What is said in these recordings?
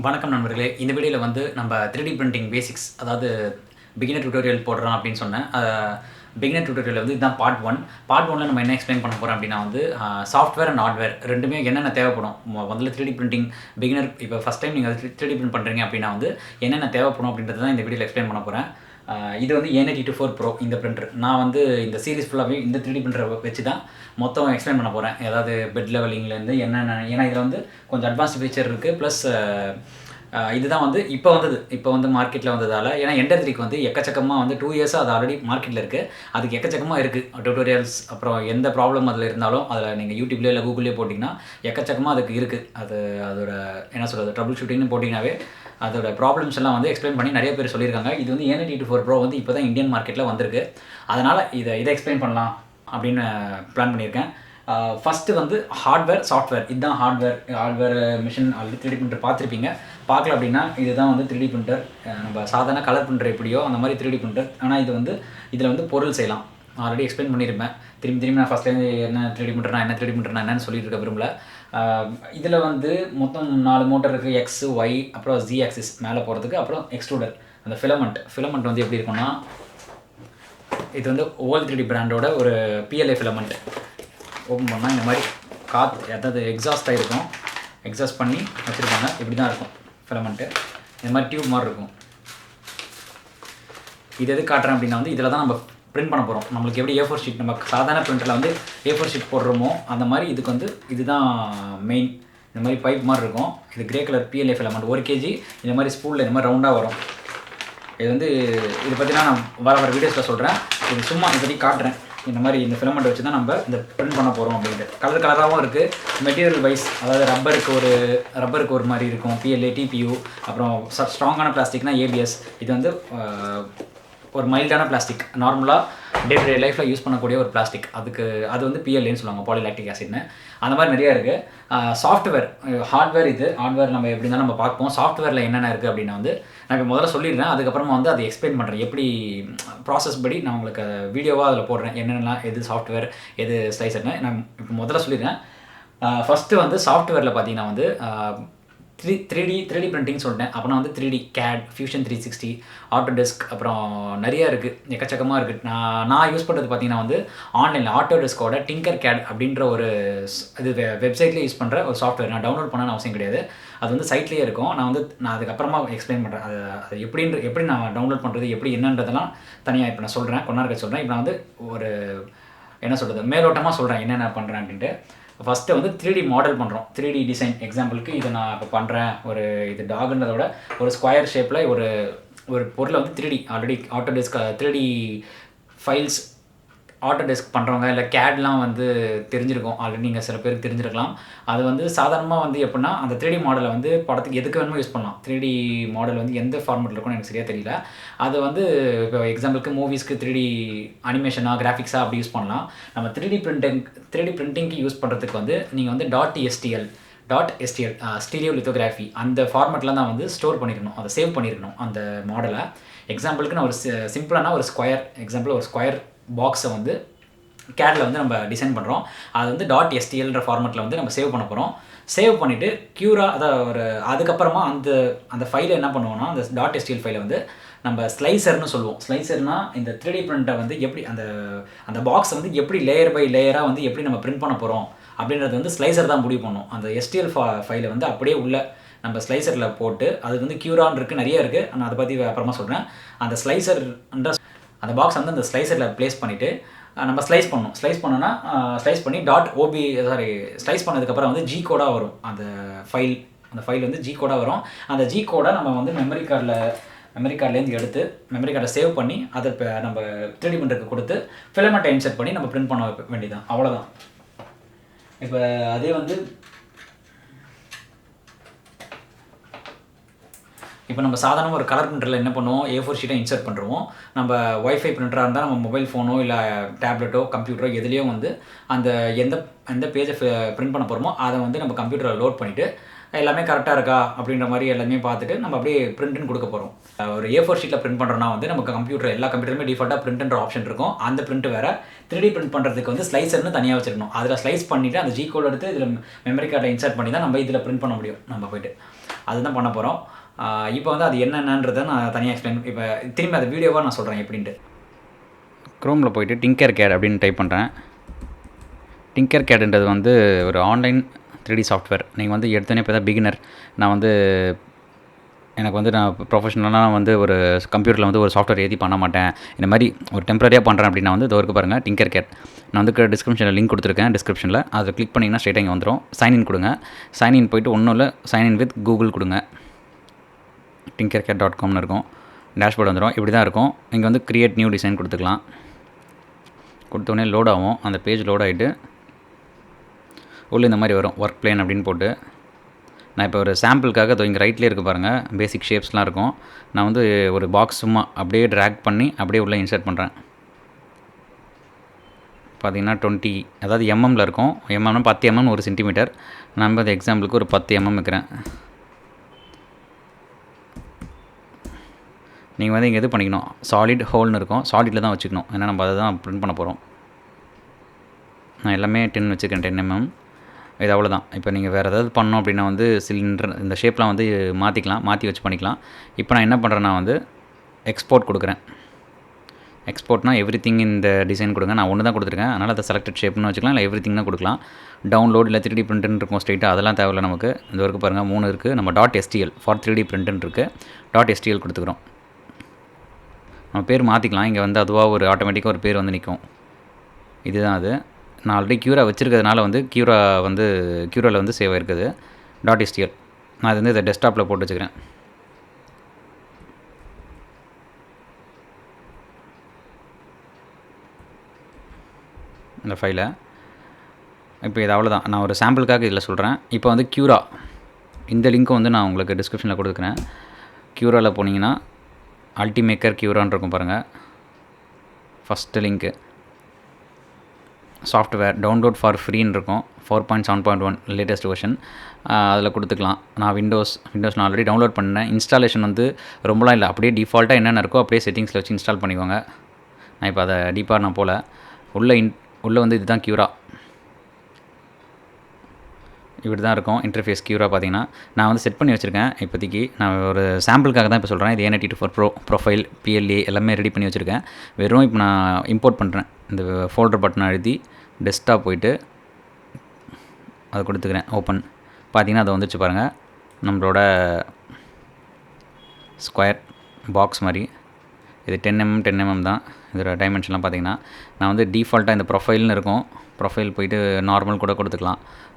வணக்கம் நண்பர்களே. இந்த வீடியோவில் வந்து நம்ம 3D பிரிண்டிங் பேசிக்ஸ், அதாவது பிகினர் டியூட்டோரியல் போடுறோம் அப்படின்னு சொன்னேன். பிகினர் டியூட்டோரியல் வந்து இதுதான் பார்ட் 1. பார்ட் 1ல் நம்ம என்ன எக்ஸ்பிளைன் பண்ண போகிறோம் அப்படின்னா வந்து சாஃப்ட்வேர் அண்ட் ஹார்ட்வேர் ரெண்டுமே என்னென்ன தேவைப்படும். முதல்ல 3D பிரிண்டிங் பிகினர், இப்போ ஃபஸ்ட் டைம் நீங்கள் 3D பிரிண்ட் பண்ணுறீங்க அப்படின்னா வந்து என்னென்ன தேவைப்படும் அப்படின்றது தான் இந்த வீடியோவில் எக்ஸ்பிளைன் பண்ண போகிறேன். இது வந்து A924 Pro இந்த பிரிண்டர். நான் வந்து இந்த சீரிஸ் ஃபுல்லாகவே இந்த 3D பிரிண்டரை வச்சு தான் மொத்தம் எக்ஸ்பிளைன் பண்ண போகிறேன். அதாவது பெட் லெவலிங்லேருந்து என்னென்ன, ஏன்னா இதில் வந்து கொஞ்சம் அட்வான்ஸ்டு ஃபீச்சர் இருக்குது. ப்ளஸ் இதுதான் வந்து இப்போ வந்து மார்க்கெட்டில் வந்ததால், ஏன்னா எண்டர் 3க்கு வந்து எக்கச்சக்கமாக வந்து 2 இயர்ஸாக அது ஆல்ரெடி மார்க்கெட்டில் இருக்குது. அதுக்கு எக்கச்சக்கமாக இருக்குது டியூட்டோரியல்ஸ். அப்புறம் எந்த ப்ராப்ளம் அதில் இருந்தாலும் அதில் நீங்கள் யூடியூப்லேயே இல்லை கூகுள்லேயே போட்டிங்கன்னா எக்கச்சக்கமாக அதுக்கு இருக்குது. அதோட என்ன சொல்கிறது, ட்ரபிள் ஷூட்டிங்னு போட்டிங்கனாவே அதோட ப்ராப்ளம்ஸ் எல்லாம் வந்து எக்ஸ்பிளைன் பண்ணி நிறைய பேர் சொல்லியிருக்காங்க. இது வந்து A924 Pro வந்து இப்போ தான் இந்தியன் மார்க்கெட்டில் வந்திருக்கு. அதனால் இதை எக்ஸ்பிளைன் பண்ணலாம் அப்படின்னு பிளான் பண்ணியிருக்கேன். ஃபஸ்ட்டு வந்து ஹார்ட்வேர், சாஃப்ட்வேர். இதுதான் hardware machine. Already 3D printer பார்த்துருப்பீங்க. பார்க்கல அப்படின்னா இதுதான் வந்து 3D பிரிண்டர். நம்ம சாதாரண கலர் பிரிண்டர் எப்படியோ அந்த மாதிரி 3D பிரிண்டர். ஆனால் இதில் வந்து பொருள் செய்யலாம். ஆல்ரெடி எக்ஸ்பிளைன் பண்ணியிருப்பேன். திரும்பி நான் ஃபஸ்ட்லேருந்து என்ன 3D பிரிண்டர்னா என்னன்னு சொல்லிட்டு இருக்க விரும்பல. இதில் வந்து மொத்தம் 4 மோட்டர் இருக்குது. எக்ஸ், ஒய், அப்புறம் Z ஆக்சிஸ் மேலே போகிறதுக்கு, அப்புறம் எக்ஸ்ட்ரூடர். அந்த ஃபிலமெண்ட் வந்து எப்படி இருக்குன்னா, இது வந்து ஓல் 3D பிராண்டோட ஒரு PLA ஃபிலமெண்ட். ஓப்பன் பண்ணால் இந்த மாதிரி அதாவது எக்ஸாஸ்ட் ஆகிருக்கும். எக்ஸாஸ்ட் பண்ணி வச்சுருக்காங்க. இப்படி தான் இருக்கும் ஃபிலமெண்ட்டு. இந்த மாதிரி டியூப் மாதிரி இருக்கும். இது எது காட்டுறேன் அப்படின்னா வந்து இதில் தான் நம்ம பிரிண்ட் பண்ண போகிறோம். நம்மளுக்கு எப்படி A4 ஷீட், நம்ம சாதாரண பிரிண்டரில் வந்து A4 ஷீட் போடுறோமோ அந்த மாதிரி இதுக்கு வந்து இதுதான் மெயின். இந்த மாதிரி பைப் மாதிரி இருக்கும். இது grey colour PLA filament 1 kg. இந்த மாதிரி ஸ்பூலில் இந்த மாதிரி ரவுண்டாக வரும். இது பற்றி நான் வர வீடியோஸில் சொல்கிறேன். இது சும்மா இதை பற்றி காட்டுறேன். இந்த மாதிரி இந்த ஃபிலமெண்ட் வச்சு தான் நம்ம இந்த பிரிண்ட் பண்ண போகிறோம் அப்படின்ட்டு. கலராகவும் இருக்குது. மெட்டீரியல் வைஸ், அதாவது ரப்பருக்கு ஒரு மாதிரி இருக்கும் PLA, TPU. அப்புறம் ஸ்ட்ராங்கான பிளாஸ்டிக்னா ABS. இது வந்து ஒரு மைல்டான பிளாஸ்டிக். நார்மலாக டே டு டே லைஃப்பில் யூஸ் பண்ணக்கூடிய ஒரு பிளாஸ்டிக். அது வந்து PLAன்னு சொல்லுவாங்க, பாலிலாக்டிக் ஆசிட்னு. அந்த மாதிரி நிறையா இருக்குது. சாஃப்ட்வேர், ஹார்ட்வேர் நம்ம எப்படி இருந்தாலும் நம்ம பார்ப்போம். சாஃப்ட்வேரில் என்னென்ன இருக்குது அப்படின்னா வந்து நான் இப்போ முதல்ல சொல்லிடுறேன். அதுக்கப்புறமா வந்து அதை எக்ஸ்பிளைன் பண்ணுறேன். எப்படி ப்ராசஸ் படி நான் உங்களுக்கு வீடியோவாக அதில் போடுறேன். என்னென்னலாம், எது சாஃப்ட்வேர், எது ஸ்லைசர்னு நான் இப்போ முதல்ல சொல்லிடுறேன். ஃபஸ்ட்டு வந்து சாஃப்ட்வேரில் பார்த்தீங்கன்னா வந்து 3D பிரிண்டிங் சொல்லிட்டேன். அப்புறம் வந்து 3D CAD, Fusion 360, ஆட்டோடெஸ்க், அப்புறம் நிறையா இருக்குது, எக்கச்சக்கமாக இருக்குது. நான் யூஸ் பண்ணுறது பார்த்தீங்கன்னா வந்து ஆன்லைனில் ஆட்டோடெஸ்கோட டிங்கர் CAD அப்படின்ற ஒரு இது வெப்சைட்லேயே யூஸ் பண்ணுற ஒரு சாஃப்ட்வேர். நான் டவுன்லோட் பண்ணணும்னு அவசியம் கிடையாது. அது வந்து சைட்லேயே இருக்கும். நான் அதுக்கப்புறமா எக்ஸ்பிளைன் பண்ணுறேன். அது எப்படி நான் டவுன்லோட் பண்ணுறது, எப்படி என்னன்றதெல்லாம் தனியாக இப்போ நான் சொல்கிறேன். கொண்டாருக்க சொல்கிறேன். இப்போ நான் வந்து ஒரு என்ன சொல்கிறது, மேலோட்டமாக சொல்கிறேன் என்னென்ன பண்ணுறேன் அப்படின்ட்டு. ஃபஸ்ட்டு வந்து 3D மாடல் பண்ணுறோம். 3D design. எக்ஸாம்பிளுக்கு இதை நான் இப்போ பண்ணுறேன். இது டாகுன்றத விட ஒரு ஸ்கொயர் ஷேப்பில் ஒரு பொருளை வந்து 3D already Autodesk 3D files Autodesk பண்ணுறவங்க இல்லை CADலாம் வந்து தெரிஞ்சிருக்கும். ஆல்ரெடி நீங்கள் சில பேருக்கு தெரிஞ்சிருக்கலாம். அது வந்து சாதாரணமாக வந்து எப்படின்னா, அந்த 3D மாடலை வந்து படத்துக்கு எதுக்கு வேணுமோ யூஸ் பண்ணலாம். 3D மாடல் வந்து எந்த ஃபார்மெட்டில் இருக்கும்னு எனக்கு சரியாக தெரியல. அது வந்து இப்போ எக்ஸாம்பிளுக்கு மூவிஸ்க்கு 3D அனிமேஷனாக, கிராஃபிக்ஸாக அப்படி யூஸ் பண்ணலாம். நம்ம 3D பிரிண்டிங்க்கு யூஸ் பண்ணுறதுக்கு வந்து நீங்கள் வந்து .stl ஸ்டீரியோ லித்தோகிராஃபி அந்த ஃபார்மெட்டில் தான் வந்து ஸ்டோர் பண்ணியிருக்கணும், அதை சேவ் பண்ணியிருக்கணும் அந்த மாடலை. எக்ஸாம்பிளுக்கு நான் ஒரு சிம்பிளான ஒரு ஸ்கொயர் பாக்ஸை வந்து CADல வந்து நம்ம டிசைன் பண்ணுறோம். அது வந்து .stl ஃபார்மெட்டில் வந்து நம்ம சேவ் பண்ண போகிறோம். சேவ் பண்ணிவிட்டு அதுக்கப்புறமா அந்த ஃபைலை என்ன பண்ணுவோம்னா, அந்த .stl ஃபைலை வந்து நம்ம ஸ்லைசர்னு சொல்லுவோம். ஸ்லைசர்னால் இந்த 3D பிரிண்டை வந்து எப்படி அந்த பாக்ஸை வந்து எப்படி லேயர் பை லேயராக வந்து எப்படி நம்ம பிரிண்ட் பண்ண போகிறோம் அப்படின்றது வந்து ஸ்லைசர் தான் முடிவு பண்ணும். அந்த STL ஃபைலை வந்து அப்படியே உள்ள நம்ம ஸ்லைசரில் போட்டு, அது வந்து Qரான் இருக்குது, நிறைய இருக்குது. நான் அதை பற்றி அப்புறமா சொல்கிறேன். அந்த அந்த பாக்ஸ் வந்து அந்த ஸ்லைசரில் ப்ளேஸ் பண்ணிவிட்டு நம்ம ஸ்லைஸ் பண்ணோன்னா ஸ்லைஸ் பண்ணி ஸ்லைஸ் பண்ணதுக்கப்புறம் வந்து G கோடாக வரும். அந்த ஃபைல் வந்து G கோடாக வரும். அந்த G கோடை நம்ம வந்து மெமரி கார்ட்லேருந்து எடுத்து மெமரி கார்டை சேவ் பண்ணி அதை இப்போ நம்ம 3D பிரிண்டருக்கு கொடுத்து ஃபிலமெண்ட்டை இன்சர்ட் பண்ணி நம்ம பிரிண்ட் பண்ண வேண்டியதான். அவ்வளோதான். இப்போ அதே வந்து இப்போ நம்ம சாதாரணமாக ஒரு கலர் பிரிண்டரில் என்ன பண்ணுவோம், A4 ஷீட்டை இன்சர்ட் பண்ணுறோம். நம்ம ஒய்ஃபை பிரிண்டராக இருந்தால் நம்ம மொபைல் ஃபோனோ இல்லை டேப்லெட்டோ கம்ப்யூட்டரோ எதுலேயோ வந்து அந்த எந்த பேஜை பிரிண்ட் பண்ண போகிறோமோ அதை வந்து நம்ம கம்ப்யூட்டரில் லோட் பண்ணிவிட்டு எல்லாமே கரெக்டாக இருக்கா அப்படின்ற மாதிரி எல்லாமே பார்த்துட்டு நம்ம அப்படியே பிரிண்ட்னு கொடுக்க போகிறோம். ஒரு A4 ஷீட்டில் பிரிண்ட் பண்ணுறோன்னா வந்து நமக்கு எல்லா கம்ப்யூட்டருமே டிஃபால்ட்டாக பிரிண்ட்ன்ற ஆப்ஷன் இருக்கும். அந்த பிரிண்ட் வேறு 3D பிரிண்ட் பண்ணுறதுக்கு வந்து ஸ்லைசர்னு தனியாக வச்சிருக்கணும். அதில் ஸ்லைஸ் பண்ணிவிட்டு அந்த G கோட் எடுத்து இதில் மெமரி கார்டை இன்சர்ட் பண்ணி தான் நம்ம இதில் பிரிண்ட் பண்ண முடியும். நம்ம போய்ட்டு அதுதான் பண்ண போகிறோம். இப்போ வந்து அது என்னென்னன்றதை நான் தனியாக எக்ஸ்பிளைன் இப்போ திரும்பி அந்த வீடியோவாக நான் சொல்கிறேன் எப்படின்ட்டு. க்ரோமில் போய்ட்டு டிங்கர்கேட் அப்படின்னு டைப் பண்ணுறேன். டிங்கர்கேடுன்றது வந்து ஒரு ஆன்லைன் 3D சாஃப்ட்வேர். நீங்கள் வந்து எடுத்தோன்னே இப்போ தான் பிகினர், நான் வந்து எனக்கு வந்து நான் ப்ரொஃபஷனலாக வந்து ஒரு கம்ப்யூட்டரில் வந்து ஒரு சாஃப்ட்வேர் ஏற்றி பண்ண மாட்டேன், இந்த மாதிரி ஒரு டெம்பரரியாக பண்ணுறேன் அப்படின்னா வந்து இதோ பாருங்கள் டிங்கர்கேட். நான் வந்து டிஸ்கிரிப்ஷனில் லிங்க் கொடுத்துருக்கேன். டிஸ்கிரிப்ஷனில் அதை கிளிக் பண்ணிங்கன்னா ஸ்ட்ரெயிட்டாக இங்கே வந்துடும். சைன்இன் கொடுங்க. சைன்இன் போய்ட்டு ஒன்றும் இல்லை, சைன்இன் வித் கூகுள் கொடுங்க. tinkercad.comனு இருக்கும். டேஷ்போர்டு வந்துடும். இப்படி தான் இருக்கும். இங்கே வந்து க்ரியேட் நியூ டிசைன் கொடுத்துக்கலாம். கொடுத்தோடனே லோட் ஆகும். அந்த பேஜ் லோட் ஆகிட்டு உள்ளே இந்த மாதிரி வரும், ஒர்க் பிளேன் அப்படின்னு போட்டு. நான் இப்போ ஒரு சாம்பிளுக்காக இங்கே ரைட்லேயே இருக்குது பாருங்கள், பேசிக் ஷேப்ஸ்லாம் இருக்கும். நான் வந்து ஒரு பாக்ஸ் சும்மா அப்படியே ட்ராக் பண்ணி அப்படியே உள்ளே இன்சர்ட் பண்ணுறேன். பார்த்திங்கன்னா 20, அதாவது எம்எம்மில் இருக்கும். எம்எம்னா 10 mm 1 cm. நான் வந்து எக்ஸாம்பிளுக்கு ஒரு 10 mm வைக்கிறேன். நீங்கள் வந்து இங்கே எது பண்ணிக்கணும், சாலிட் ஹோல்னு இருக்கும், சாலிடில் தான் வச்சுக்கணும். ஏன்னா நம்ம அதை தான் பிரிண்ட் பண்ண போகிறோம். நான் எல்லாமே 10 வச்சுருக்கேன், 10 mm. இது அவ்வளோதான். இப்போ நீங்கள் வேறு ஏதாவது பண்ணோம் அப்படின்னா வந்து சிலிண்டர் இந்த ஷேப்லாம் வந்து மாற்றிக்கலாம், மாற்றி வச்சு பண்ணிக்கலாம். இப்போ நான் என்ன பண்ணுறேன்னா வந்து எக்ஸ்போர்ட் கொடுக்குறேன். எக்ஸ்போர்ட்னா எவ்ரி திங் இந்த டிசைன் கொடுங்க. நான் ஒன்று தான் கொடுத்துருக்கேன், அதனால் அதை செலக்டட் ஷேப்னு வச்சுக்கலாம், இல்லை எவ்ரி திங் தான் கொடுக்கலாம். டவுன்லோட் இல்லை 3D பிரிண்ட்னு இருக்கும் ஸ்ட்ரெயிட்டாக, அதெல்லாம் தேவையில்லை நமக்கு. இந்த வரைக்கும் பாருங்கள் 3 இருக்குது. நம்ம .stl ஃபார் 3D பிரிண்ட்னு இருக்குது. .stl கொடுத்துக்கிறோம். நம்ம பேர் மாற்றிக்கலாம். இங்கே வந்து அதுவாக ஒரு ஆட்டோமேட்டிக்காக ஒரு பேர் வந்து நிற்கும். இதுதான் அது. நான் ஆல்ரெடி க்யூரா வச்சுருக்கிறதுனால வந்து க்யூராவில் வந்து சேவ் ஆகிருக்குது .stl. நான் அது வந்து இதை டெஸ்க்டாப்பில் போட்டு வச்சுக்கிறேன். இந்த ஃபைலை இப்போ இது அவ்வளோதான். நான் ஒரு சாம்பிளுக்காக இதில் சொல்கிறேன். இப்போ வந்து க்யூரா, இந்த லிங்க்கும் வந்து நான் உங்களுக்கு டிஸ்கிரிப்ஷனில் கொடுக்குறேன். க்யூராவில் போனீங்கன்னா அல்டிமேக்கர் க்யூரான்னு இருக்கும் பாருங்கள், first link. Software download for ஃப்ரீன்னு இருக்கும், 4.7.1 லேட்டஸ்ட் வெர்ஷன். அதில் கொடுத்துக்கலாம். நான் விண்டோஸ் நான் ஆல்ரெடி டவுன்லோட் பண்ணேன். இன்ஸ்டாலேஷன் வந்து ரொம்பலாம் இல்லை, அப்படியே டிஃபால்ட்டாக என்னென்ன இருக்கோ அப்படியே செட்டிங்ஸில் வச்சு இன்ஸ்டால் பண்ணிக்கோங்க. நான் இப்போ அதை டீப்பாக நான் போல் உள்ளே வந்து இதுதான் க்யூரா. இப்படி தான் இருக்கும் இன்டர்ஃபேஸ் க்யூரா. பார்த்தீங்கன்னா நான் வந்து செட் பண்ணி வச்சுருக்கேன். இப்போதைக்கு நான் ஒரு சாம்பிளுக்காக தான் இப்போ சொல்கிறேன். இது A94 ப்ரொஃபைல் PLA எல்லாமே ரெடி பண்ணி வச்சுருக்கேன். வெறும் இப்போ நான் இம்போர்ட் பண்ணுறேன். இந்த ஃபோல்டர் பட்டன் அழுத்தி டெஸ்க்டாப் போய்ட்டு அதை கொடுத்துக்கிறேன், ஓப்பன். பார்த்தீங்கன்னா அதை வந்துச்சு பாருங்கள், நம்மளோட ஸ்கொயர் பாக்ஸ் மாதிரி. இது 10 mm தான். இதோட டைமென்ஷன்லாம் பார்த்தீங்கன்னா நான் வந்து டிஃபால்ட்டாக இந்த ப்ரொஃபைல்னு இருக்கும், ப்ரொஃபைல் போய்ட்டு நார்மல் கூட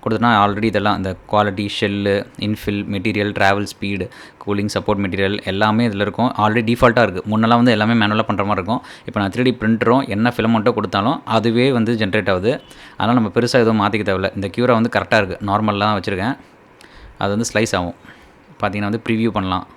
கொடுத்துனா ஆல்ரெடி இதெல்லாம் இந்த quality, shell, infill, material, travel speed, cooling, support material எல்லாமே இதில் இருக்கும். ஆல்ரெடி டிஃபால்ட்டாக இருக்குது. முன்னெல்லாம் வந்து எல்லாமே மேனுவலாக பண்ணுற மாதிரி இருக்கும். இப்போ நான் 3D பிரிண்டரும் என்ன ஃபிலமெண்ட்டோ கொடுத்தாலும் அதுவே வந்து ஜென்ரேட் ஆகுது. அதனால் நம்ம பெருசாக எதுவும் மாற்றிக்க தேவையில்லை. இந்த க்யூரா வந்து கரெக்டாக இருக்குது, நார்மலாக தான் வச்சுருக்கேன். அது வந்து ஸ்லைஸ் ஆகும். பார்த்தீங்கன்னா வந்து ப்ரிவ்யூ பண்ணலாம்.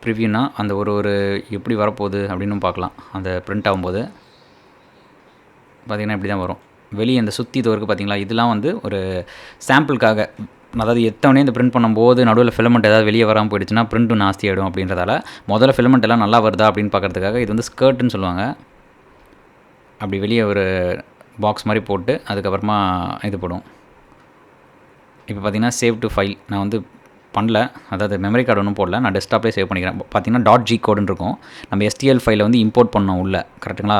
ப்ரிவ்யூனா அந்த ஒரு எப்படி வரப்போகுது அப்படின்னு பார்க்கலாம். அந்த பிரிண்ட் ஆகும்போது பார்த்திங்கன்னா இப்படி தான் வரும். வெளியே இந்த சுற்றி தோருக்கு பார்த்திங்களா, இதெல்லாம் வந்து ஒரு சாம்பிளுக்காக, அதாவது எத்தவொடனே இந்த பிரிண்ட் பண்ணும்போது நடுவில் ஃபிலமெண்ட் ஏதாவது வெளியே வராமல் போயிடுச்சுன்னா பிரிண்ட்டும் நாஸ்தி ஆகிடும். அப்படின்றதால முதல்ல ஃபிலமெண்ட் எல்லாம் நல்லா வருதா அப்படின்னு பார்க்குறதுக்காக இது வந்து ஸ்கர்ட்டுன்னு சொல்லுவாங்க. அப்படி வெளியே ஒரு பாக்ஸ் மாதிரி போட்டு அதுக்கப்புறமா இது போடும். இப்போ பார்த்திங்கன்னா சேவ் டு ஃபைல் நான் வந்து பண்ணல, அதாவது மெமரி கார்டு ஒன்றும் போடல, நான் டெஸ்க்டாப்லேயே சேவ் பண்ணிக்கிறேன். பார்த்திங்கன்னா .g கோடுன்னு இருக்கும். நம்ம STL ஃபைலை வந்து இம்போர்ட் பண்ணோம் உள்ளே, கரெக்டுங்களா?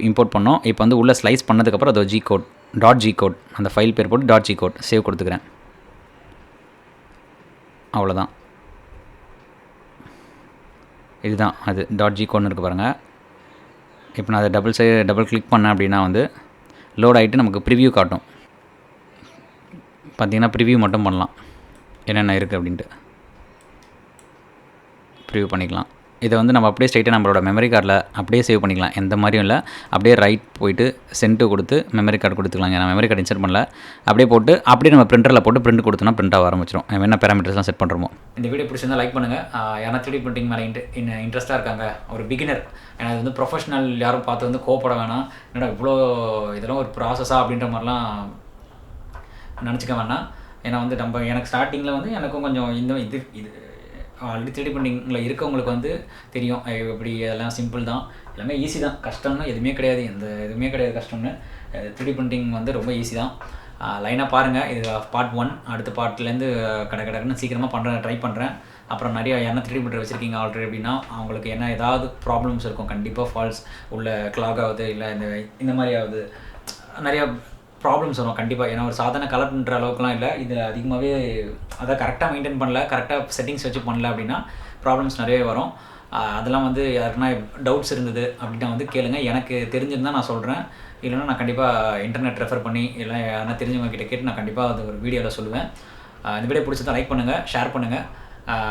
இம்போர்ட் பண்ணோம். இப்போ வந்து உள்ளே ஸ்லைஸ் பண்ணதுக்கப்புறம் அது .g கோட் அந்த ஃபைல் பேர் போட்டு .g கோட் சேவ் கொடுத்துக்கிறேன். அவ்வளோதான். இதுதான் அது .g கோட்னு இருக்குது பாருங்கள். இப்போ நான் அதை டபுள் கிளிக் பண்ணேன் அப்படின்னா வந்து லோட் ஆகிட்டு நமக்கு ப்ரிவ்யூ காட்டும். பார்த்திங்கன்னா ப்ரிவ்யூ மட்டும் பண்ணலாம், என்னென்ன இருக்குது அப்படின்ட்டு ப்ரிவ்யூ பண்ணிக்கலாம். இதை வந்து நம்ம அப்படியே ஸ்ட்ரைட்டாக நம்மளோட மெமரி கார்டில் அப்படியே சேவ் பண்ணிக்கலாம். எந்த மாதிரியும் இல்லை, அப்படியே ரைட் போய்ட்டு சென்ட்டு கொடுத்து மெமரி கார்டு கொடுத்துக்கலாம். நான் மெமரி கார்டு இன்சர்ட் பண்ணல, அப்படியே போட்டு அப்படியே நம்ம பிரிண்டரில் போட்டு பிரிண்ட் கொடுத்தோன்னா பிரிண்ட் ஆக ஆரம்பிச்சிடும். நம்ம என்ன பேராமீட்டர்ஸ்லாம் செட் பண்ணுறோமோ. இந்த வீடியோ பிடிச்சிருந்தா லைக் பண்ணுங்கள். யாரா 3D பிரிண்டிங் மேலே இன்ட்ரெஸ்ட்டாக இருக்காங்க, ஒரு பிகினர், ஏன்னா இது வந்து ப்ரொஃபஷனல் யாரும் பார்த்து வந்து கோவப்பட வேணாம், என்னடா இவ்வளோ இதெல்லாம் ஒரு ப்ராசஸாக அப்படின்ற மாதிரிலாம் நினச்சிக்க வேணாம். ஏன்னா வந்து எனக்கு ஸ்டார்டிங்கில் வந்து எனக்கும் கொஞ்சம் இது ஆல்ரெடி 3D பிரிண்டிங்கில் இருக்கவங்களுக்கு வந்து தெரியும் எப்படி அதெல்லாம் சிம்பிள் தான், எல்லாமே ஈஸி தான். கஷ்டம்னு எதுவுமே கிடையாது, எதுவுமே கிடையாது கஷ்டம்னு. 3D பிரிண்டிங் வந்து ரொம்ப ஈஸி தான். லைனாக பாருங்கள். இது பார்ட் 1. அடுத்த பார்ட்லேருந்து கடன்னு சீக்கிரமாக ட்ரை பண்ணுறேன். அப்புறம் நிறையா என்ன 3D printer வச்சுருக்கீங்க ஆல்ரெடி அப்படின்னா அவங்களுக்கு என்ன ஏதாவது ப்ராப்ளம்ஸ் இருக்கும், கண்டிப்பாக ஃபால்ஸ் உள்ள கிளாக் ஆகுது, இல்லை இந்த மாதிரி ஆகுது, நிறையா ப்ராப்ளம்ஸ் வரும் கண்டிப்பாக. ஏன்னா ஒரு சாதாரண கலர் பண்ணுற அளவுக்குலாம் இல்லை, இதில் அதிகமாகவே அதை கரெக்டாக மெயின்டைன் பண்ணல, கரெக்டாக செட்டிங்ஸ் வச்சு பண்ணல அப்படின்னா ப்ராப்ளம்ஸ் நிறையவே வரும். அதெல்லாம் யாருக்குன்னா டவுட்ஸ் இருந்தது அப்படின்னா கேளுங்க. எனக்கு தெரிஞ்சிருந்தால் நான் சொல்கிறேன், இல்லைன்னா நான் கண்டிப்பாக இன்டர்நெட் ரெஃபர் பண்ணி இல்லை யாருன்னா தெரிஞ்சவங்க கிட்ட கேட்டு நான் கண்டிப்பாக அது ஒரு வீடியோவில் சொல்லுவேன். இந்த வீடியோ பிடிச்சதான் லைக் பண்ணுங்கள், ஷேர் பண்ணுங்கள்,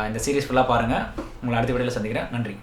இந்த சீரிஸ் ஃபுல்லாக பாருங்கள். உங்களை அடுத்த வீடியோவில் சந்திக்கிறேன். நன்றி.